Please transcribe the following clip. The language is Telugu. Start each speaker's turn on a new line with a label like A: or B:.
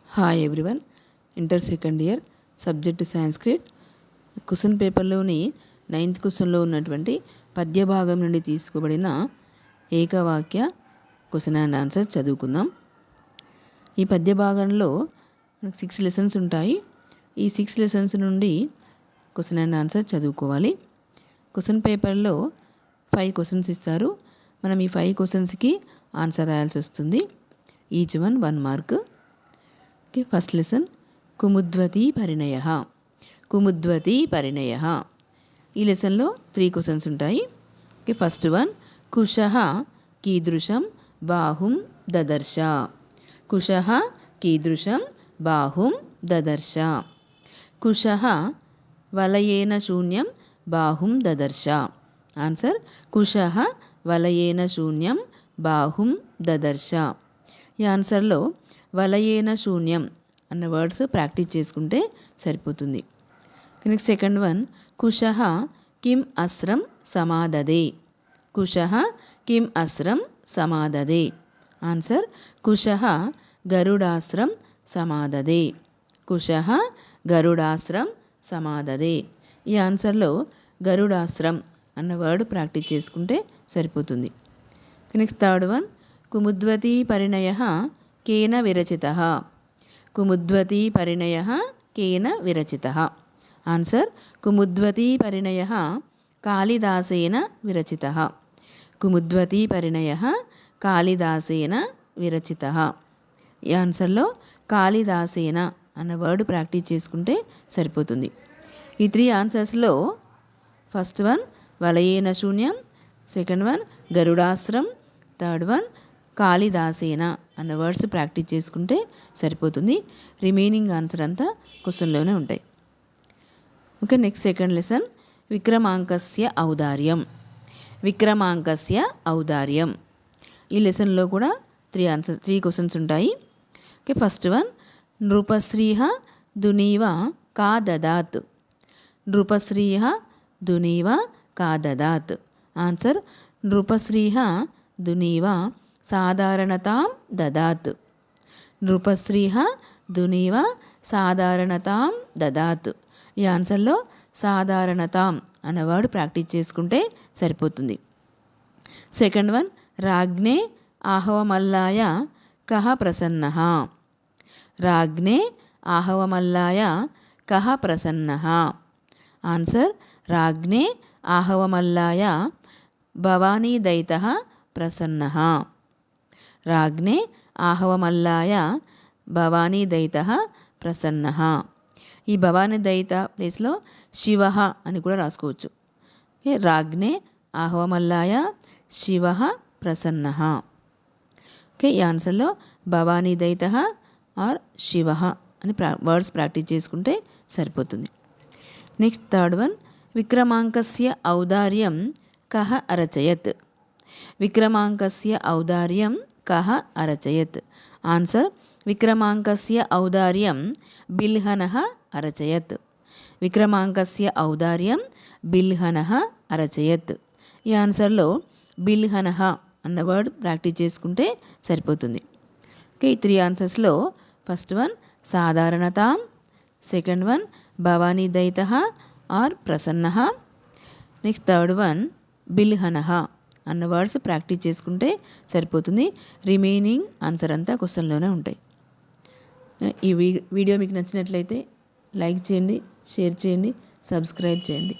A: Hi everyone. Inter second year subject Sanskrit question పేపర్లోని 9th క్వశ్చన్లో ఉన్నటువంటి పద్య భాగం నుండి తీసుకోబడిన ఏకవాక్య క్వశ్చన్ అండ్ ఆన్సర్ చదువుకుందాం. ఈ పద్య భాగంలో 6 లెసన్స్ ఉంటాయి. ఈ 6 లెసన్స్ నుండి క్వశ్చన్ అండ్ ఆన్సర్ చదువుకోవాలి. క్వశ్చన్ పేపర్లో 5 క్వశ్చన్స్ ఇస్తారు. మనం ఈ 5 క్వశ్చన్స్కి ఆన్సర్ రాయాల్సి వస్తుంది. Each one 1 mark. Okay, first lesson Kumudvati Parinaya. Kumudvati Parinaya. ఈ లెసన్లో 3 క్వశ్చన్స్ ఉంటాయి. ఓకే, ఫస్ట్ వన్ కుశః కీదృశం బాహుం దదర్శ. కుశః కీదృశం బాహుం దదర్శ. కుశః వలయేన శూన్యం బాహుం దదర్శ. ఆన్సర్ కుశః వలయేన శూన్యం బాహుం దదర్శ. ఈ ఆన్సర్లో వలయేన శూన్యం అన్న వర్డ్స్ ప్రాక్టీస్ చేసుకుంటే సరిపోతుంది. నెక్స్ట్ సెకండ్ వన్ కుశః కిం అస్రం సమాదదే. కుశః కిం అస్రం సమాదదే. ఆన్సర్ కుశః గరుడాస్రం సమాదదే. కుశః గరుడాస్రం సమాదదే. ఈ ఆన్సర్లో గరుడాస్రం అన్న వర్డ్ ప్రాక్టీస్ చేసుకుంటే సరిపోతుంది. Next third one Kumudvati Parinaya కేన విరచితః. కుముద్వతి పరిణయ కేన విరచితః. ఆన్సర్ కుముద్వతి పరిణయ కాళిదాసేన విరచితః. కుముద్వతి పరిణయ కాళిదాసేన విరచితః. ఈ ఆన్సర్లో కాళిదాసేన అన్న వర్డ్ ప్రాక్టీస్ చేసుకుంటే సరిపోతుంది. ఈ 3 ఆన్సర్స్లో ఫస్ట్ వన్ వలయేన శూన్యం, సెకండ్ వన్ గరుడాస్త్రం, థర్డ్ వన్ కాళిదాసేన అన్న వర్డ్స్ ప్రాక్టీస్ చేసుకుంటే సరిపోతుంది. రిమైనింగ్ ఆన్సర్ అంతా క్వశ్చన్లోనే ఉంటాయి. ఓకే, నెక్స్ట్ సెకండ్ లెసన్ విక్రమాంకస్య ఔదార్యం. విక్రమాంకస్య ఔదార్యం. ఈ లెసన్లో కూడా 3 క్వశ్చన్స్ ఉంటాయి. ఓకే, ఫస్ట్ వన్ నృపశ్రీః దునీవ కా దదాత్. నృపశ్రీః దునీవ కా దదాత్. ఆన్సర్ నృపశ్రీః దునీవ సాధారణతాం దదాత్. నృపశ్రీః దునీవ సాధారణతాం దదాత్. ఈ ఆన్సర్లో సాధారణతాం అన్న వర్డ్ ప్రాక్టీస్ చేసుకుంటే సరిపోతుంది. సెకండ్ వన్ రాజ్ఞే ఆహవమల్లాయ కః ప్రసన్నః. రాజ్ఞే ఆహవమల్లాయ కః ప్రసన్నః. ఆన్సర్ రాజ్ఞే ఆహవమల్లాయ భవానీదైతః ప్రసన్నః. రాజ్ఞే ఆహవమల్లాయ భవానీదైతః ప్రసన్నః. ఈ భవానీదైత ప్లేస్లో శివః అని కూడా రాసుకోవచ్చు. రాజ్ఞే ఆహవమల్లాయ శివః ప్రసన్నః. ఓకే, ఈ ఆన్సర్లో భవానీదైతః ఆర్ శివః అని వర్డ్స్ ప్రాక్టీస్ చేసుకుంటే సరిపోతుంది. నెక్స్ట్ థర్డ్ వన్ విక్రమాంకస్య ఔదార్యం కః అరచయత్. విక్రమాంకస్య ఔదార్యం కః అరచయత్. ఆన్సర్ విక్రమాంకస్య ఔదార్యం బిల్హనః అరచయత్. విక్రమాంకస్య ఔదార్యం బిల్హనః అరచయత్. ఈ ఆన్సర్లో బిల్హనః అన్న వర్డ్ ప్రాక్టీస్ చేసుకుంటే సరిపోతుంది. ఓకే, ఈ 3 ఆన్సర్స్లో ఫస్ట్ వన్ సాధారణతాం, సెకండ్ వన్ భవానీదైతః ఆర్ ప్రసన్నః, నెక్స్ట్ థర్డ్ వన్ బిల్హనః అన్న వర్డ్స్ ప్రాక్టీస్ చేసుకుంటే సరిపోతుంది. రిమైనింగ్ ఆన్సర్ అంతా క్వశ్చన్లోనే ఉంటాయి. ఈ వీడియో మీకు నచ్చినట్లయితే లైక్ చేయండి, షేర్ చేయండి, సబ్స్క్రైబ్ చేయండి.